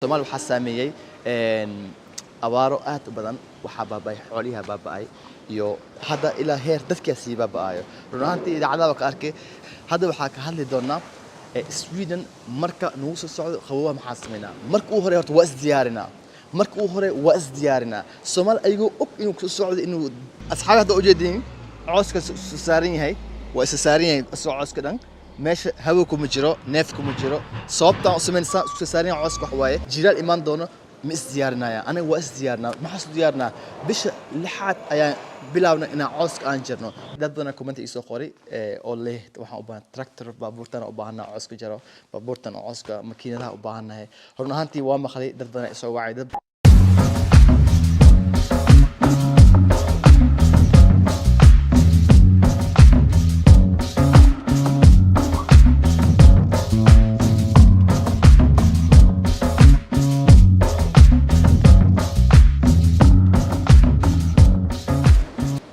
Soomaali waxaa saameeyay abaaro aad u badan waxaa baaba'ay xoolihiisa baaba'ay iyo hadda ilaa heer dadkaasi baaba'ayo run ahaantii idaacadaha ka arkay hadda waxaa ka hadli doonaa Sweden marka nagu soo socdo qabowaha maxaa sameynaa marka uu hore horta waa isdiyaarinaa Soomaali ayagoo og inuu soo socdo inuu asxaabta hadda u jeedin cooska saaran yahay waa is saaran yahay cooska dhan meesha hawo kuma jiro neef kuma jiro sababta oo sameynaysa isku saaran cooska wax waaye jiral iman doono ma isdiyaarinaya aniga waa isdiyaarnaa maxaa isdiyaarnaa bisha lixaad ayaan bilaawna inaan cooska aan jirno dad badan comment isoo qoray oo leh waxaan u baahan tractor baabuurtan u baahanaa cooska jaro baabuurtan cooska makiinadaha u baahanahay run ahaantii waa maqlay dad badan isoo wacay dad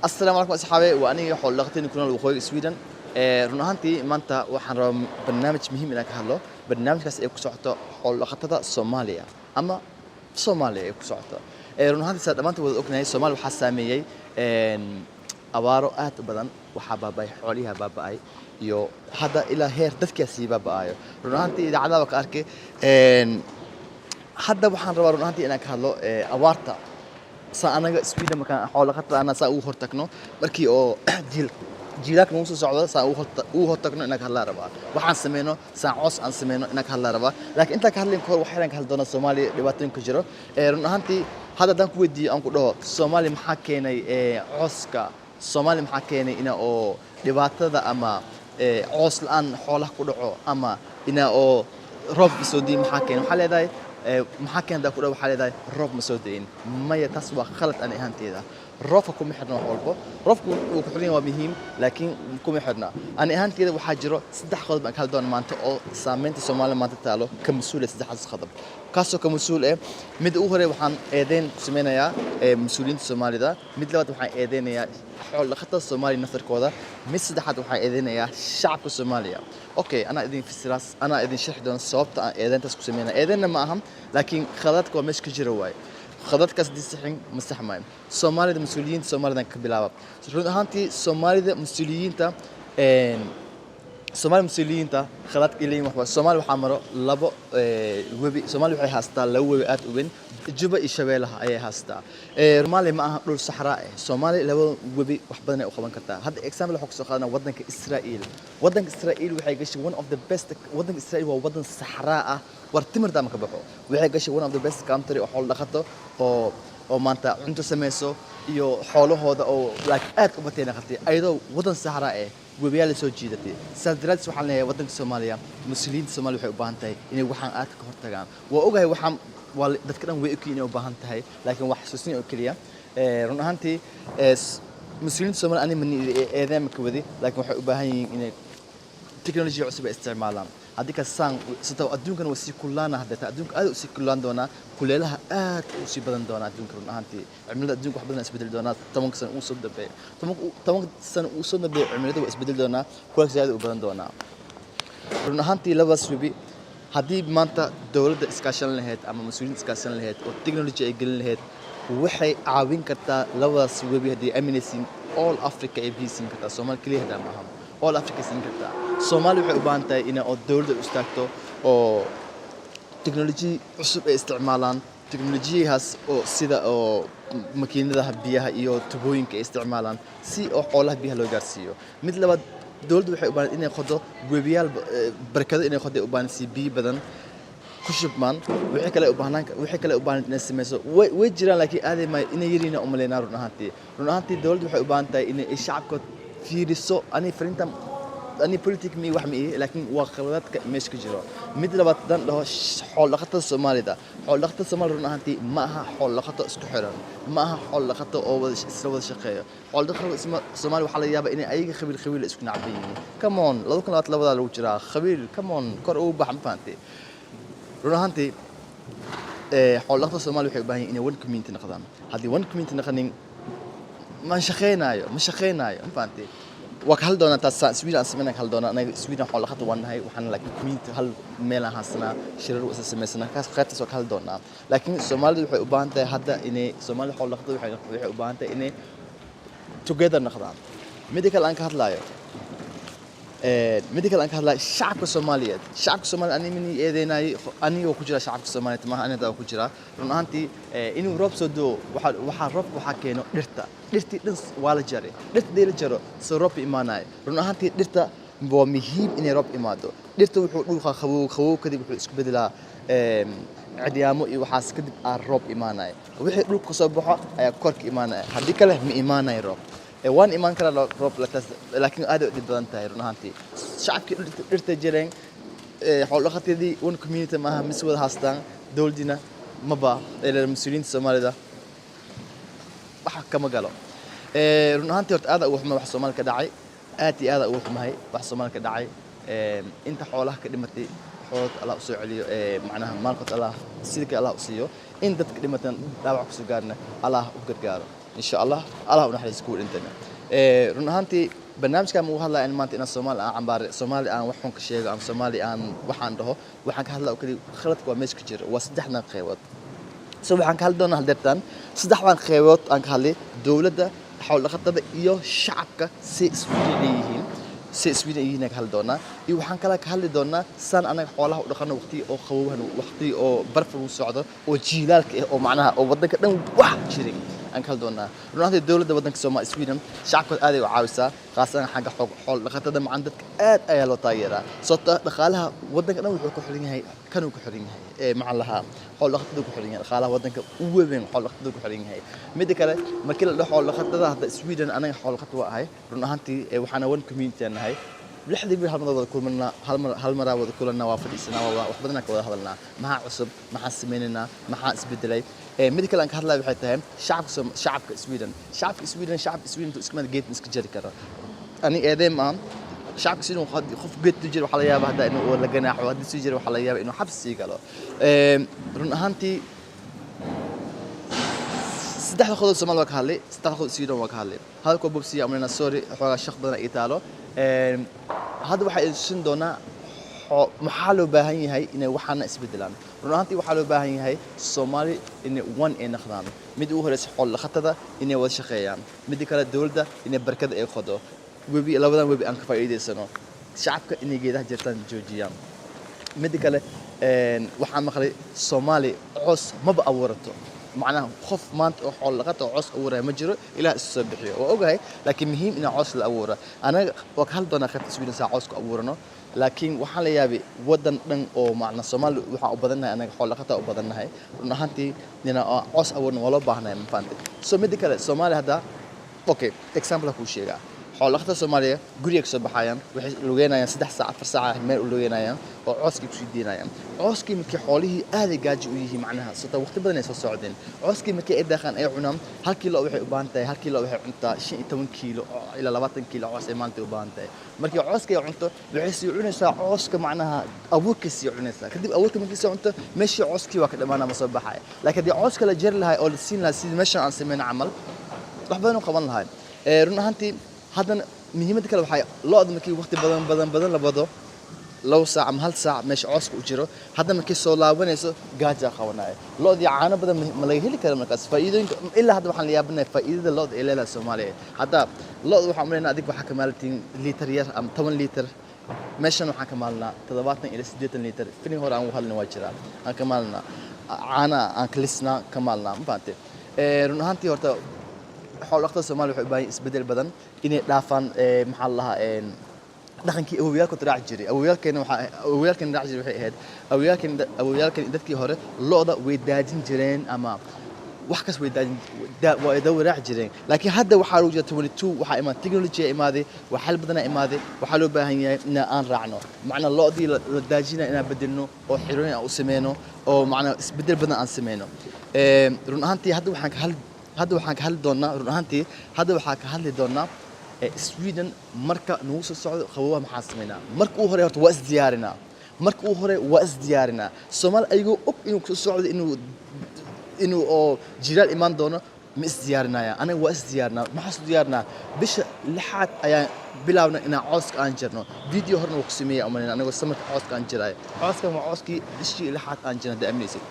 السلام عليكم أصحابي وأنا حول لقطين كنا الوخوي السويدن رناهنتي مانتا وحن برنامج مهم إنك هلا برنامج كاس إكسعته حول لقطة الصومالية أما صوماليا إكسعته رناهنتي ساد مانتا وذكرنا الصومال وحسامية أبارو آت بدن وحبابي حوليها باباي يو هذا إلى هير دفكاسي باباي رناهنتي إذا عذابك أركي هذا وحن رناهنتي إنك هلا أوارتا سأنا سويدا مكان حول خطة أنا سأوه هرتكنو مركي أو جيلك نوصل السعودة سأوه هرتكنو إنك هلا ربع وحن سمينه سأعوس عن سمينه إنك هلا ربع لكن أنت كهلين كور وحيران كهالدونا الصومالي لباتين كجرو رنهانتي هذا دانك ودي أنكو ده الصومالي محكيني عوسكا الصومالي محكيني إنه أو لباتة أما عوس الآن حوله كله أما إنه أو رب سودي محكين وحلا ده محاكين ده كله وحالي ده روب مسودين ما يتسوى خلط أنا إهانتي ده روفكم إحنا حولبه روفكم وكحولين ومهم لكن كم إحنا أنا إهانتي ده وحاجره صدق خلط مع كل دون مانته أو سامنت الصومال مانته تعالوا كمسؤول صدق حس خضب كاسو كمسؤول مد أوهري وحن إيدين سمينا يا مسؤولين الصومالي ده مد لوات وحن إيدين يا حول خطة الصومالي نفر كذا مس ده حد وحن إيدين يا شعب الصومالي أوكي أنا إيدين في السراس أنا إيدين شرح دون الصواب إيدين تسكو سمينا إيدين ما أهم لكن خلطك ومش كجرواي خلطك دي سحين مستحمين الصومالي ده مسؤولين الصومالي ده كبلابا هانتي الصومالي ده مسؤولين تا الصومالي مسؤولين تا خلطك إلي محبا الصومالي وحمرو لبو وبي الصومالي وحي هاستا لو وبيات وبين جوبا إيشابيلها أي هاستا رمالي ما دول صحراء الصومالي لو وبي وحبنا وخبان كرتا هذا إكزامبل حق سخانا ودنك إسرائيل ودنك إسرائيل وحي قشي one of the best ودنك إسرائيل هو ودن صحراء ورتمر دام كبحو وحي قشي one of the best country وحول لخطو oo maanta cunto sameeyso iyo xoolahooda oo like aad u bateena qabtay ayadoo wadan sahara ah webiyaal soo jiidatay sadaraad waxaan leeyahay wadanka Soomaaliya muslimiinta Soomaaliya waxay u baahan tahay inay waxaan aad ka hortagaan waa ogahay waxaan waa dadka dhan way u baahan tahay laakiin wax xasuusin oo kaliya run ahaantii muslimiinta Soomaaliya ani mani eedeem ka wadi laakiin waxay u baahan yihiin inay teknolojiya cusub isticmaalaan هذيك السان ستو أدونك وسي كلنا هذا أدونك أدو وسي كلنا دونا كلها وسي بدن دونا أدونك رنا هانتي عملنا أدونك واحد بدنا إسبدل دونا تمك سنة وصل دبي تمك سنة وصل دبي عملنا دو إسبدل دونا كل زيادة وبدن دونا رنا هانتي لباس وبي هذه مانتا دولة إسكاشن لهات أما مسؤولين إسكاشن لهات والتكنولوجيا يقل لهات وحي عاوين كتا لباس وبي هذه أمينسين all Africa everything كتا سومال كليه هذا معهم all Africa سين كتا Soomaali waxay u baahan tahay in ay dawladda u istaagto oo technology cusub ay isticmaalaan technology-haas oo sida oo makiinadaha biyaha iyo tubooyinka ay isticmaalaan si oo xoolaha biyaha loo gaarsiiyo mid labaad dawladdu waxay u baahan inay qodo webiyaal barkado inay qodo u baahan si biyo badan ku shubmaan wixii kale u baahan inay sameeyso way jiraan laakiin aaday ma inay yiriina u maleynaa run ahaantii dawladdu waxay u baahan tahay in ay shacabka fiiriso ani fariinta أني بوليتيك مي وحمي لكن وخلات مش كجرا مثل بطن له حول لقطة الصومالي ده حول لقطة الصومال رنا هنتي معها حول لقطة استحرار معها حول لقطة أول سوى الشقية حول دخل اسم الصومالي وحلا يابا إني أي خبير اسكن عبيني كمان لو كنا أطلب لو جرا خبير كمان كرو بحم فانتي رنا هنتي حول لقطة الصومالي وحبها إني ون كومينتي نقدان هذه ون كومينتي نقدين ما شخينا فانتي وكهل دونا تاس سويدن أسمعنا كهل دونا أنا سويدن حول خط وان هاي وحنا لكن كمية هل ميلا حسنا شرر وأساس مسنا كاس خاتس وكهل دونا لكن الصومال وحي أبانته هذا إني الصومال حول خط وحي أبانته إني together نخدم ميديكال أنك هتلاقيه ميديكال أنك هتلاقي الشعب الصومالي أنا مني إذا أنا وكجرا الشعب الصومالي تما أنا دا وكجرا لأن أنتي إنه رب صدو وحرب وحكينا درتي دنس ولا جري درت ديل جرو سرب إيماناي لأن أنتي درت بومهيب إني رب إيمادو درت وحول خو كذي بحول إسكبدلا عديامو وحاس كذب الرب إيماناي وحي روك صباحا كرك إيماناي هذيك له إيماناي رب وان إيمان كلا رب لكن هذا بدان تاير نهانتي شعب كيرتجرين حول خطي دي ون كوميونيتي معها مسؤول هاستان دول دينا مبا إلى المسؤولين الصومالي ده بحكم قالوا نهانتي ورت هذا أوح ما بح الصومال كداعي آتي هذا أوح ما هي بح الصومال كداعي أنت حولها كلمتي حول الله أسوي عليه معناها مالك الله سيدك الله أسيو أنت كلمة دعوة سجارنا الله وقرقاره إن شاء الله الله ونحن سكول إنتنا رنهانتي برنامج كان مو هلا إن ما أنت الصومال عم بار الصومالي أنا وحن كشيء عم الصومالي أنا وحن ده وحن كهلا وكذي خلت قوامش كتير وصدحنا خيوط سو وحن كهلا دونا هالدتان صدحنا خيوط أن كهلا دولة ده حول خطة إياه شعبك سويديين سويديين كهلا دونا إيوه وحن كلا كهلا دونا سان أنا حولها ودخلنا وقتي أو خوها وقتي أو برف المساعدة وجيلالك أو معناها أو بدك نوم واحد شريك أنكال دونا رناهي الدولة ده بدنك سوما سويدن شعبك آدي وعاوسة خاصة حاجة حول لقطة ده ما عندك أيالو طايرة صوت دخلها بدنك أنا وحول كحرين هاي كانوا كحرين هاي مع الله حول لقطة ده كحرين هاي خالها بدنك وين حول لقطة ده كحرين هاي مدي كله ما كل ده حول لقطة ده هذا سويدن أنا حول لقطة هاي رناهنتي وحنا وين كوميونتي أنا هاي لحد بي هالمرة كل منا هالمرة كل النوافذ السنة وحبنا كذا هذلنا مع عصب مع سميننا مع اسبدلي ميديكال أنك هلا بحياتهم شعب سويدن شعب سويدن تسكن جيت مسك جري كرا أنا إذا ما شعب سويدن خف جيت تجري وحلايا بعد إنه ولا جناح وهذا تجري وحلايا إنه حبس يقالوا رنهانتي سدح خذ السمال وكهالي سدح خذ سويدن وكهالي هذا كوبسي عملنا سوري حوالي الشخص بدنا إيطالو هذا واحد سندونا محلو باهي هاي إنه وحنا اسبدلان رنانتي وحلو باهي هاي الصومالي إنه وان إن خدام مدي وهرس حول خطة إنه وش خيام مدي كلا الدول ده إنه بركة إيه خده وبي لو بدنا وبي أنك فايدة سنة شعبك إنه جيده جرتان جوجيام مدي كلا وحنا خلي الصومالي عص ما بأورته معناه خف مانت حول لقطة عص أورة مجرى إلى الصبحية وأوجه لكن مهم إن عص الأورة أنا وكهل دونا خدت سوينا ساعة عص كأورنا لكن وحنا يابي ودن دن أو معنا الصومال وح أبدنا أنا حول لقطة أبدنا هاي ونهانتي لنا عص أورنا ولا بحنا من فانت سو مدي كلا الصومال هذا أوكي إكسامبل أقول شيء حول لقطة الصومالية قرية صباحيا لوجينا يعني 6 ساعات 4 ساعة ميل لوجينا يعني وعسكي بسيدينا يعني عسكي مكي حوله أهل جاج ويه معناها صوت وقت بدنا يسوي السعودين عسكي مكي إذا كان أي عنام هل كيلو وحي أبانته هل كيلو وحي عنتا شيء 8 كيلو إلى 20 كيلو عسكي مانته أبانته مكي عسكي عنته بحيث يعنسا عسكي معناها أبوك يعنسا كدي أبوك مكي عنته ماشي عسكي وقت معنا مصباحي لكن دي عسكي لجر لها أو السين لها سين ماشي عن سمين عمل راح بدنا قبل هاي رنا هنتي هذا مهمة كلا بحياة لا أدم كي وقت بدن لبضو لو ساعة هل ساعة مش عسك وجرو هذا مكي صلاة ونيسو جاجا خواناي لا دي عانة بدن ملاهي لي كلام نقص فإذا إلا هذا محل يابنا فإذا لا إلا لا سومالي هذا لا وحملنا أديك بحكمالتين لتر يا أم 8 لتر مشان وحكمالنا تضبطنا إلى 6 لتر فيني هو رأوا هالنواجرة كمالنا عنا أنكلسنا كمالنا مبانتي رنهانتي هرتا حول وقت الصومال وحباي إسبدل بدن إني دافن محلها دخنكي أوياك تراع جري أوياك راع جري وحيد أوياك دتكي هره لقطة ويدادين جرين أما وحكس ويدادين ويدور راع جرين لكن هذا وحلو جت 22 وحإما تكنولوجيا إمادي وحل بدنا إمادي وحلو باهي إن أن رعنو معنى اللقطة دي لداجينا إن بدلنو أو حيرون أو سمينو أو معنى إسبدل بدنا أن سمينو رنهانتي هذا وحنا كهل دونا رنهانتي هذا وحنا كهل دونا سويدن مركا نوصل السعودية خوها محاسمنا مركو هري وأس ديارنا مركو هري وأس ديارنا الصومال أيجو إنه السعودية إنه جيران إيمان دونا ma isdiyaarinaya aniga waa isdiyaarnaa maxaa isdiyaarnaa bisha lixaad ayaan bilaabna inaan cooska aan jirno video horna wuu ku sameeyay amalina anigoo samarka cooska aan jiraayo cooskan waa cooskii bishii lixaad aan jirna daaminaysid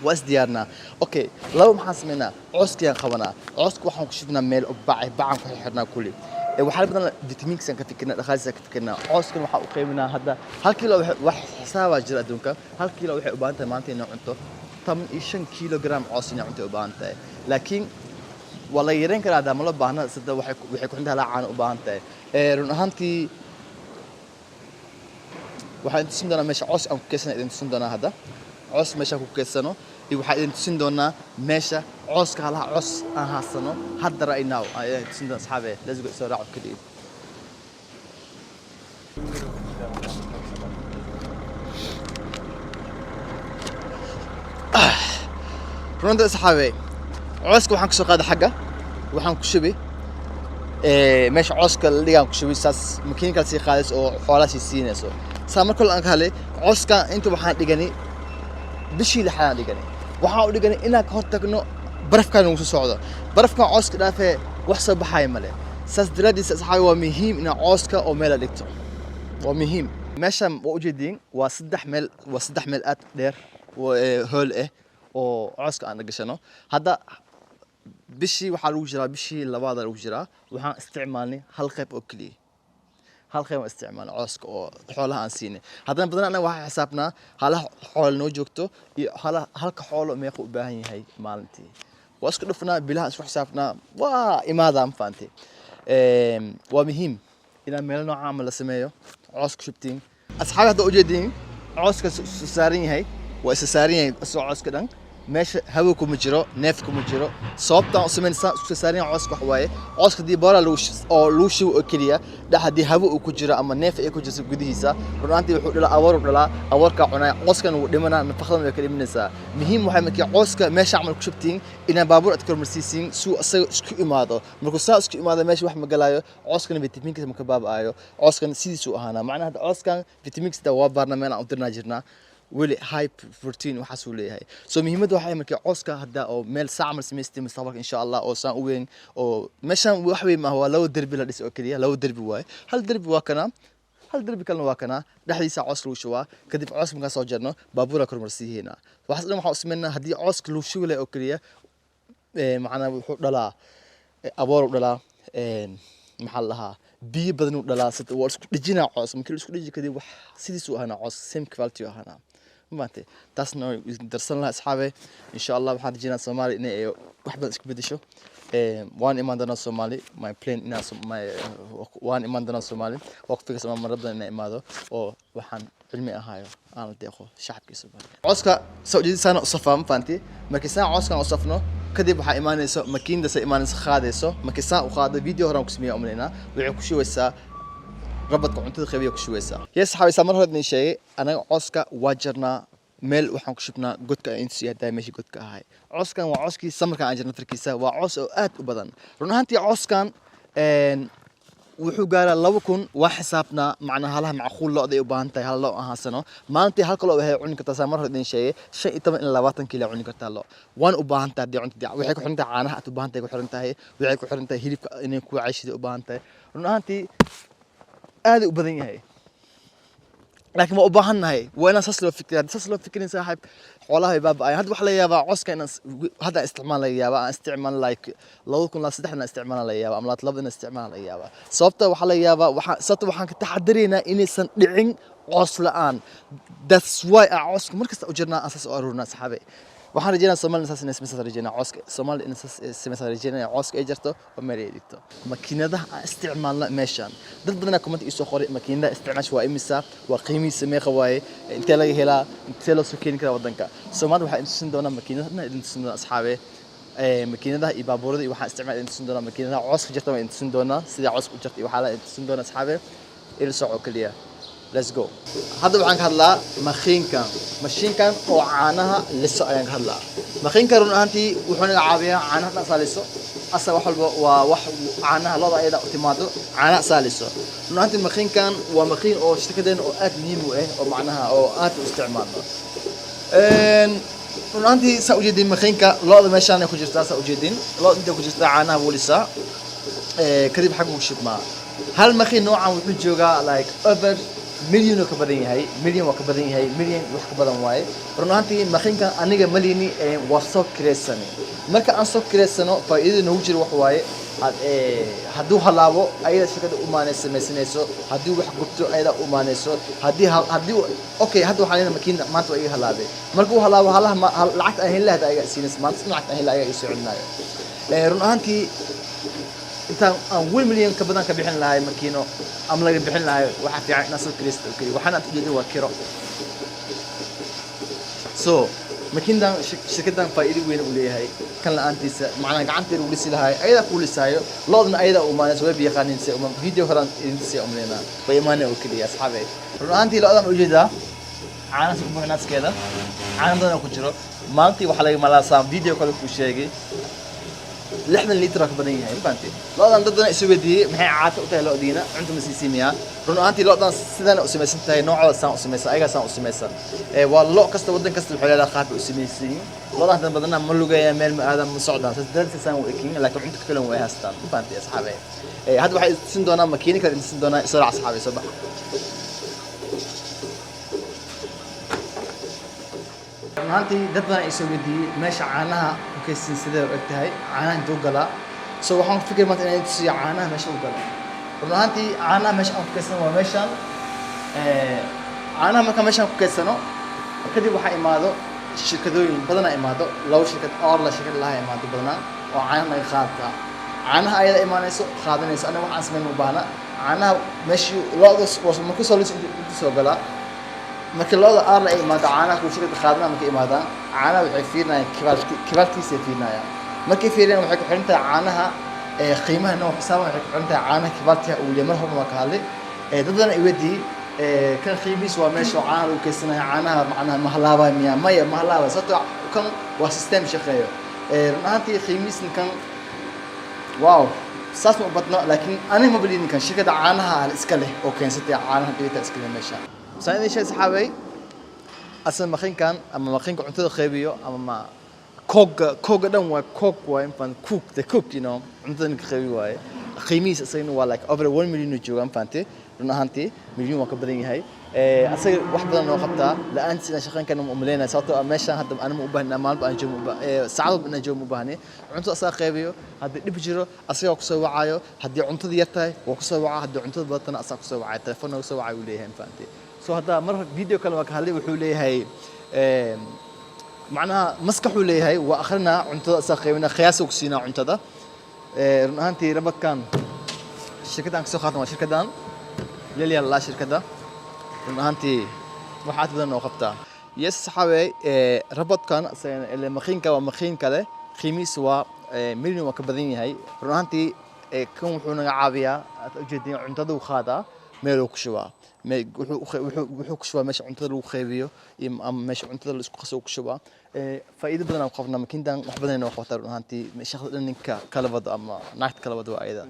waa isdiyaarnaa okay laba maxaan sameynaa cooskiyaan qabanaa cooska waxaan ku shubnaa meel oo bacaan ku xirnaa kulli waxaa badan vitamins ka fikirnaa dhaqaalihiisa ka fikirnaa cooskan waxaa u qiiminaa hadda 1 kiilo wax xisaaba jira adduunka 1 kiilo waxay u baahan tahay maanta inaan cunto 15 kilogram coos inaan cunto u baahan tahay laakiin wala yareen karaa hadda ma loo baahna sida waxay ku xuntaa laacaan u baahan tahay run ahaantii waxaan tusin doonaa meesha coos aan ku keysana idin tusin doonaa hadda coos meesha ku keysano iyo waxaan idin tusin doonaa meesha cooska halaha coos aan haasano hadda right now ayaan tusin doonaa asxaabe let's go soo raaco kadib runta asxaabe cooska waxaan ka soo qaaday xagga waxaan ku shubay meesha cooska la dhigaan ku shubay saas makiinka si qaadays oo xoolaha si siinayso saa marka aan ka helay cooska inta waxaan dhigani bishii lixaad dhigani waxaan u dhigani inaan ka hor tagno barafkaan uu soo socdo barafkaan cooska dhaafay wax soo baxay male saas daraadiis asxaabe waa muhiim in cooska oo meel la dhigto waa muhiim meesha waa u jeedin waa saddex meel aad dheer hool oo cooska aan gashano hadda bishii waxaa lagu jiraa bishii labaad lagu jiraa waxaan isticmaalnay hal qayb oo kaliya hal qayb oo isticmaalnay cooska oo xoolaha aan siinay haddana badan anaga waxaan xisaabnaa halaha xoolo noo joogto iyo halka xoolo meeqa u baahan yahay maalintii waa isku dhufnaa bilaha isku xisaabnaa waa imaadaan faantay waa muhiim inaan meel noocan ama la sameeyo cooska shubtiin asxaabta hadda u jeedin cooska saaran yahay waa isa saaran yahay soo cooska dhan meesha hawo kuma jiro neef kuma jiro sababta oo sameynaysa isku saarin cooska wax waaye cooska dii boora lagu shubo oo kaliya dhaxdii hawo uu ku jiro ama neef ay ku jirto gudihiisa runaantii wuxuu dhalaa awoorka cunay cooskan uu dhimanaa nafaqadan way ka dhimanaysaa muhiim waxay markii cooska meesha amal ku shubtiin inaa baabuur aad kormarsiisiin suu asaga isku imaado markuu saa isku imaado meesha wax ma galaayo cooskan vitaminkiisa ma ka baabaayo cooskan sidiisuu ahaana macnaha hadda cooskan vitaminkiisa waa baarna meel aan u dirnaa jirnaa weli high protein waxaas uu leeyahay soo muhiimadda waxay markii cooska hadda oo meel saamal samaystay mustaqbalka insha Allah oo saan u weyn oo meeshan wax weyn ma waa laba derbi la dhis oo kaliya laba derbi waay hal derbi waa kana hal derbi kalena waa kana dhaxdiisa coos lagu shubaa kadib coos markaa soo jarno baabuura kormarsiiheena waxaas dhan waxaan u sameynaa haddii cooska lagu shubo leh oo kaliya macnaha wuxuu dhalaa aboor u dhalaa maxaa la dhahaa biyo badan u dhalaa sida waa isku dhijinaa coos markii isku dhiji kadib wax sidiis u ahaana coos same quality u ahaana maanta taasna darsan laha asxaabe insha Allah waxaan rajeenaa Soomaali inay wax badan isku bedesho waan imaan doonaa Soomaali my plan ina waan imaan doonaa Soomaali waqtiga sama marada inay imaado oo waxaan cilmi ahaayo aan deeqo shacabkiisa cooska Saudi-sana u safaan faanti markii saa cooskan u safno kadib waxaa imaanayso makiinada sa imaanayso qaadayso markii saa u qaado video horaan ku sameeyo umaleena waxay ku shubeysaa rabadka cuntada qabiya ku shubeysaa yes xawaysa mar hore idin sheegay anaga cooska waa jarnaa meel waxaan ku shubnaa godka inta si haday meeshii godka ahay cooskan waa cooskii samarka aan jarnaa tarkiisa waa coos oo aad u badan run ahaantii cooskan wuxuu gaaraa 2000 waa xisaabna macnaha halaha macquul loo aday u baahan tahay hal loo ahaasano maalintii halka loo waxay cuni kartaa mar hore idin sheegay 15 ilaa 20 kiilo cuni kartaa loo waan u baahan tahay cuntada waxay ku xiran tahay caanaha aad u baahan tahay ku xiran tahay waxay ku xiran tahay hilibka inay ku caashida u baahan tahay run ahaantii aad u badan yahay laakiin waa u baahannahay waa inaan saas loo fikirin saaxiib xoolaha baaba'ay hadda waxa la yaabaa cooska inaan hadda isticmaal la yaabaa aan isticmaal like 2003 na isticmaal la yaabaa ama 2 na isticmaal la yaabaa sababta waxa la yaabaa waxaan ka taxaddareynaa inaysan dhicin coos la'aan that's why cooska markasta u jirnaa asaas oo aruurnaa saxaabe waxaan rajeynaa Soomaaliya saas inay sameeyaan rajeynaa cooska Soomaaliya inay sameeyaan rajeynaa cooska ay jarto oo meel ay dhigto makiinadaha isticmaalna meeshan dad badan comment isoo qoray makiinada isticmaash waa imisa waa qiimihiisa meeqa waaye intee laga helaa intee loo soo keeni karaa wadanka Soomaaliya waxa intusin doonaa makiinadaha idin tusin doonaa asxaabe makiinadaha iyo baabuurada iyo waxa isticmaal idin tusin doonaa makiinadaha cooska jarta waa idin tusin doonaa sida cooska u jarta iyo waxa la idin tusin doonaa asxaabe il soo kaliya let's go hadda waxaan ka hadlaa mashiinkan oo caanaha liso ayaan ka hadlaa mashiinkan run ahaantii wuxuu naga caawiyaa caanaha saaliso asa wax walba waa wax caanaha looda ayada u timaado caanaha saaliso run ahaantii mashiinkan waa mashiin oo shirkadeen oo aad muhiim u ah oo macnaha oo aad u isticmaalno runtii saa u jeedin makiinka looda meeshaan ay ku jirtaa saa u jeedin looda inta ku jirtaa caanaha wulisa kadib xag uu shubmaa hal makiin noocan wuxuu joogaa like over milyan oo ka badan yahay milyan waa ka badan yahay milyan wax ka badan waaye runtii makiinkan aniga malini waa soo kireysani marka aan soo kireysano faa'iidada noogu jiro wax waaye hadduu halaabo ayada shirkada u maanaysanayso haddii wax gubto ayada u maanayso haddii okay hadda waxaan leeyahay makiinda maanta waa iga halaabay markuu halaabo halaha lacagta aan heli lahayd ayaga siinaysa maanta lacagta aan heli ayaga isoo celinayo run ahaantii intaan aan 1 milyan ka badan ka bixin lahay makiino ama laga bixin lahay waxa fiican inaan soo kireysto okay waxaan aad ujeedin waa kiro so makiindan shirkadan faa'iido weyn u leeyahay kan la'aantiisa macnaha gacanteeda u dhisi lahay ayada ku lisaayo loodna ayada u maanayso way yaqaanin si uma video horan intii umleena way maanay oo kaliya asxaabay run ahaantii loodan u jeedaa caanaha ku buuxnaaskeeda caanadan ku jiro maantii waxa laga malaasaa video kale ku sheegay 60 litir ka badan yahay intaantii loodan dadana isu weydiiyay maxay caata u tahay loodiina cunto ma siisimiya run ahaantii loodan sidana u samaysan tahay noocooda saan u samaysan ayaga saan u samaysan waa loo kasta wadan kasta wuxuu leeyahay qaab u samaysan loodan tan badanna ma lugaya meel ma aadam ma socdaan dadka saan u ekin laakiin cunto kale way haystaan intaantii asxaabay hadda waxay sin doonaa makiinada kale sin doonaa isra asxaabay soo bax maantii dad badan ay soo weydiiyay meesha caanaha ku kaysan sidee u egtahay caanaha intuu galaa soo waxaan fikir maanta inaan tusiyo caanaha meesha u galo runtii caanaha meesha aan ku kaysan waa meeshan caanaha marka meeshan ku kaysano kadib waxa imaado shirkadooyin badan ay imaado laba shirkad oo la shirkad laha imaado badan oo caanaha laga qaata caanaha ayada imaanayso qaadanayso aniga waxaan sameyn u baahna caanaha meeshii looda marka soo galaa marka looda aarla ay imaado caanaha ku shirkad qaadana marka imaadaan caanaha waxay fiirnayaan kibalkiisa fiirnayaan markay fiiriyaan waxay ku xirantahay caanaha qiimaha noo xisaaban waxay ku xirantahay caanaha kibalkiisa uu leeyahay mar horma ka hadlay dadana ay weydii kan qiimihiisa waa meesha caanaha lagu kaysanayo caanaha macnaha ma halaabay miya maya ma halaabay sababtoo kan waa system shaqeeyo runtii qiimihiisa kan wow saas ma badno laakiin aniga ma bilin kan shirkada caanaha iska leh oo keensatay caanaha dhigta iska leh meesha سألني شيء صحابي أصلا مخين أما مخين كنت خيبيو أما ما كوك دم وكوك وين فان كوك the cook you know عندنا خيبي واي خيميس أصلا هو like over 1 مليون جوا فانتي لأن هانتي مليون وكبرين هاي أصلا واحدة من وقتها لأن سنا شخصين كانوا مؤمنين صوتوا ماشان هذا أنا مؤبهنا مال بأنجو سعود بأنجو مؤبهني عنده أصلا خيبيو هذا نبجرو أصلا وكسوا عايو هذا عنده ديرته وكسوا عا هذا عنده بطن أصلا كسوا عاي تلفونه كسوا عاي وليهم فانتي سو هذا مرة فيديو كلام كهالي وحولي هاي معناها مسكحوا لي هاي وآخرنا عنده ساقينا خياس وكسينا عنده هانتي ربك كان شركة أنك سو خاطر شركة دان للي الله شركة دا هانتي waxaad badan oo qabtaa yes saxaabay rabad kan ile makiinka waa makiin kale qiimihiisu waa milyan waa ka badan yahay runtii kan wuxuu naga caawiyaa ujeedin cuntada uu qaadaa meel uu ku shubaa wuxuu ku shubaa meesha cuntada lagu qaybiyo ama meesha cuntada la isku qaso ku shubaa faa'iido badan aan qabnaa makiintan wax badan oo qabtaa runtii shaqada ninka kala wado ama naagta kala wado ayada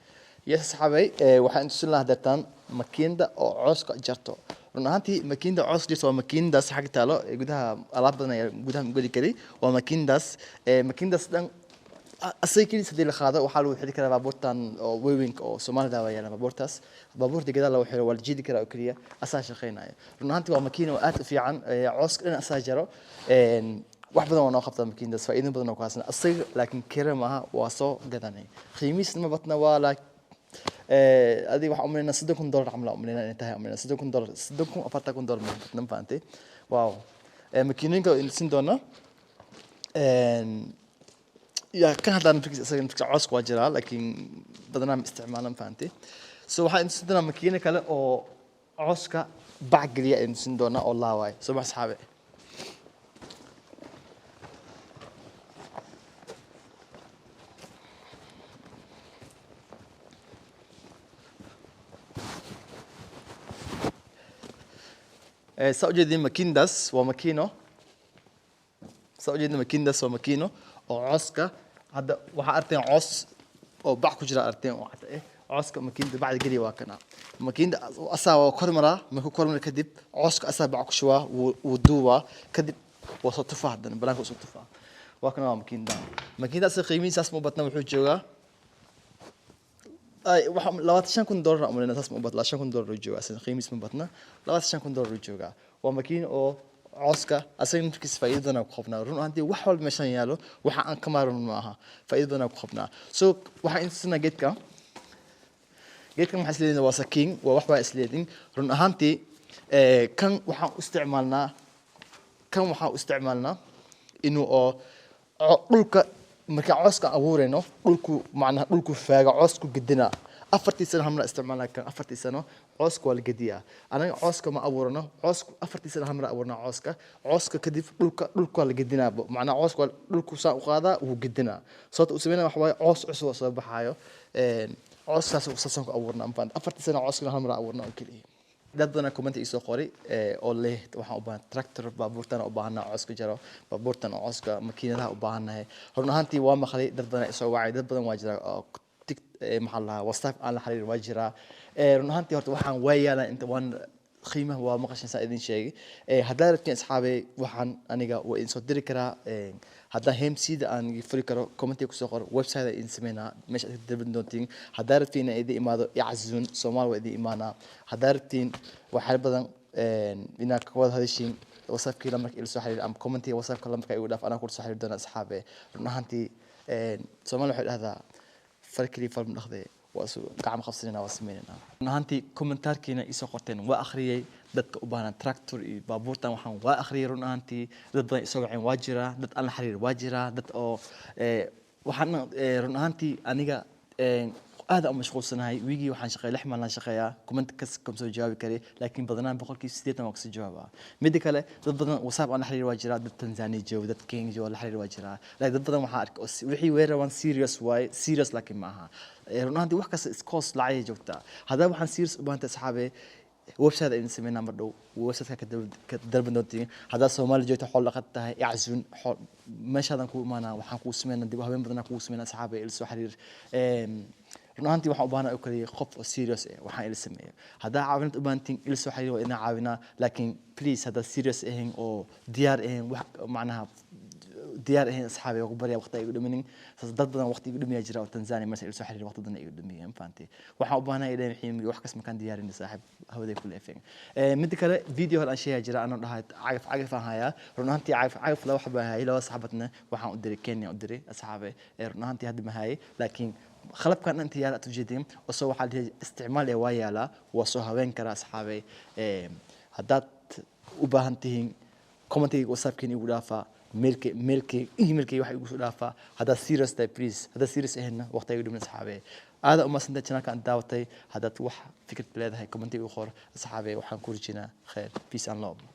yes saxaabay waxaan tusin lahaa dartaan makiinda oo cooska jarto runtii makiinda coos jirto waa makiindaas xag taalo gudaha alaab badan ayaa gudaha geli karay waa makiindaas dhan asaykiis hadii la qaado waxa lagu xiri karaa baabuurtan oo weewinka oo Soomaalida waa yaala baabuurta gadaal lagu xiro wal jidi karaa oo kaliya asaa shaqeynaayo runtii waa makiin oo aad u fiican cooska dhan asaa jaro wax badan oo noo qabta makiindaas faa'iido badan oo kaasna asay laakiin kira maaha waa soo gadanay qiimihiisna ma batna waa أدي واحد أمرنا $6,000 عمله أمرنا انتهى أمرنا $6,000 $4,000 من فانتي واو مكينين كإنسان دونا يا كان هذا نفكر عصق واجرال لكن بدنا استعمالهم فانتي سو واحد إنسان دونا مكينة كله أو عصق بعقلية إنسان دونا الله واي سو مع أصحابي سأوجد ماكينداس وماكينو أو عسكة هذا واحد أرتين عس أو بعض كجرا أرتين واحد عسكة ماكيندا بعد جري واكنا ماكيندا أسا وكرمرة ما هو كرمرة كدب عسكة أسا بعض شوا ودوا كدب وصوت تفاح ده بلاك وصوت تفاح وكنا ماكين ده قيمين اسمه بطنا وحو جوجا اي waxaa 25 dollar ama intaas ma bad 25 dollar jooga asan qiimiis ma badna 25 dollar jooga waa makiin oo cooska asan intiis faa'iidana ku qabnaa run ahaantii wax walba meeshan yaalo waxa aan ka maaran maaha faa'iidana ku qabnaa so waxa intaasna geedkan waxa isleedin waa sakiin waa wax baa isleedin run ahaantii kan waxaan u isticmaalnaa inuu oo dhulka marka cooska abuurayno dhulku faaga coosku gedina 4 sano hamla isticmaalna kan 4 sano cooska wal gediya anaga cooska ma abuurano coosku 4 sano hamla abuurna cooska kadib dhulka la gedina macna cooska dhulku saa u qaada uu gedina sababta uu sameeyay wax way coos cusub soo baxayo cooskaas uu sasan ku abuurna 4 sano cooska hamla abuurna oo kaliya dad badan comment isoo qori oo leh waxaan u baahan tractor baabuurtan u baahanaa cooska jaro baabuurtan cooska makiinadaha u baahanahay run ahaantii waa maqlay dad badan isoo wacay dad badan waa jira maxaa WhatsApp aan la xiriir waa jira run ahaantii horta waxaan waayana inta waan qiimaha waa maqashin saa idin sheegay hadaa rabtiin asxaabay waxaan aniga waa in soo diri karaa hadaa heemsida aan furi karo comment ku soo qor website in sameeyna meesha aad dalban doontiin hadaa rabtiin idin imaado yaczuun Soomaal waa idin imaana hadaa rabtiin waxa badan inaad ka wada hadashiin WhatsApp kii lambarka ila soo xiriir ama comment WhatsApp ka lambarka igu dhaaf ana ku soo xiriir doona asxaabay run ahaantii Soomaal waxay dhahdaa farkii farm dhaxday واسو قاعد مخصصيننا واسميننا نهانتي كومنتاركينا إيسو قرتين وآخرية دتك أبانا تراكتور بابورتا وحن وآخرية رنهانتي دت إيسو عين واجرة دت أنا حرير واجرة دت أو وحن رنهانتي أنيجا هذا مشغول سنهاي ويجي وحن شقي لحمة لنا شقيا كومنت كم سو جواب كري لكن بدنا بقول كيس سيدنا ما كسي جوابها ميديكاله بدنا وصاب أنا حرير واجرة دت تنزاني جو دت كينج جو ولا حرير واجرة لا بدنا محارك وحي وير وان سيريوس واي سيريوس لكن معها رنهانتي وحكس إسكوس لعيه جوتا هذا وحن سيرس وبنت أصحابي وebsite إن سمينا مردو وebsite كدرب نوتي هذا سومال جوتا حول لقتها يعزون حول مش هذا نكون معنا وحنكون سمينا دي وهبين بدنا نكون سمينا أصحابي إلسو حرير رنهانتي وحن أبانا أكلي خف سيريوس وحن إلسميه هذا عاونت أبانتين إلسو حرير وإنا عاونا لكن بليز هذا سيريوس إهين أو ديار إهين معناها ديار هنا أصحابي وقبريا وقت يقولوا مني ضدنا وقت يقولوا مني أجرا وتنزاني مثلا يلسوا حرير وقت ضدنا يقولوا مني فانتي وحابنا إلى الحين وحكس مكان ديار إني صاحب هو ذي كل إفين مدي كلا فيديو هالأشياء أجرا أنا راح عارف هاي رنانتي عارف لو حبها هاي لو صاحبتنا وحن أدري كني أدري أصحابي رنانتي هذه ما هاي لكن خلب كان أنت يا لا تجدين وصو حال استعمال ويالا وصو هوين كرا أصحابي هدات وبهنتين كومنتي وصاب كني ودافع ملكي واحد يقول دافع هذا سيريس تاي بليز هذا سيريس هنا وقت يقولوا من أصحابي هذا أما سنت كنا كان داوتي هذا توح فكرة بلاد هاي كومنتي أخر أصحابي وحنكون جينا خير peace and love